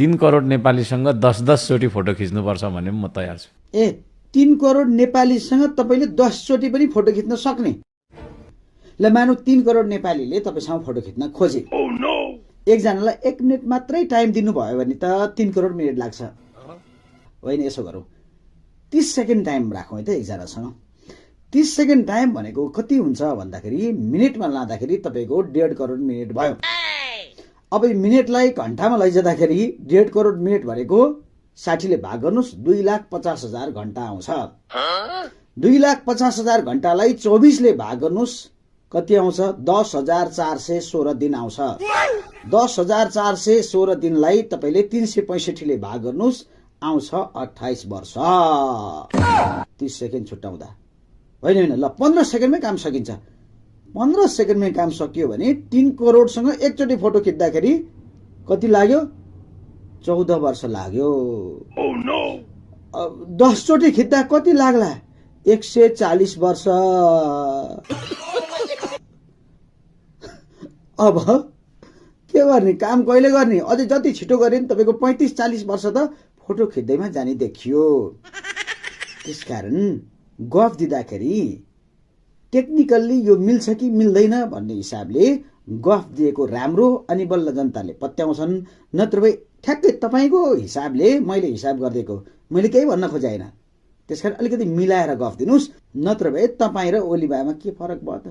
3 करोड नेपालीसँग 10-10 चोटि फोटो खिच्नुपर्छ भने म तयार छु। ए 3 करोड नेपालीसँग तपाईँले 10 चोटि पनि फोटो खिच्न सक्ने? ल मानौ 3 करोड नेपालीले तपाईँसँग फोटो खिच्न खोजे। एकजनालाई 1 मिनट मात्रै टाइम दिनुभयो भने त 3 करोड मिनट लाग्छ। होइन, यसो गरौँ, 30 सेकेन्ड टाइम राखौँ है त एकजनासँग। 30 सेकेन्ड टाइम भनेको कति हुन्छ भन्दाखेरि मिनेटमा लाँदाखेरि तपाईँको 1.5 करोड मिनेट भयो। अब मिनेटलाई घण्टामा लैजाँदाखेरि 1.5 करोड मिनेट भनेको 60 ले भाग गर्नुहोस्, 2,50,000 घण्टा आउँछ। 2,50,000 घण्टालाई 24 ले भाग गर्नुहोस्, कति आउँछ? 10,416 दिन आउँछ। 10,416 दिनलाई तपाईँले 365 ले भाग गर्नुहोस्, आउँछ 28 वर्ष। 30 सेकेन्ड छुट्याउँदा होइन, ल 15 सेकेन्डमै काम सकिन्छ। 15 सेकेन्डमै काम सकियो भने 3 करोडसँग एकचोटि फोटो खिच्दाखेरि कति लाग्यो? 14 वर्ष लाग्यो। 10 चोटि खिच्दा कति लाग्ला? 140 वर्ष। अब के गर्ने? काम कहिले गर्ने? अझै जति छिटो गरे नि तपाईँको 35-40 वर्ष त फोटो खिच्दैमा जाने देखियो। त्यसकारण गफ दिँदाखेरि टेक्निकल्ली यो मिल्छ कि मिल्दैन भन्ने हिसाबले गफ दिएको राम्रो, अनि बल्ल जनताले पत्याउँछन्। नत्र भए ठ्याक्कै तपाईँको हिसाबले मैले हिसाब गरिदिएको, मैले केही भन्न खोजेन। त्यसकारण अलिकति मिलाएर गफ दिनुहोस्, नत्र भए तपाईँ र ओली बामा के फरक भयो त?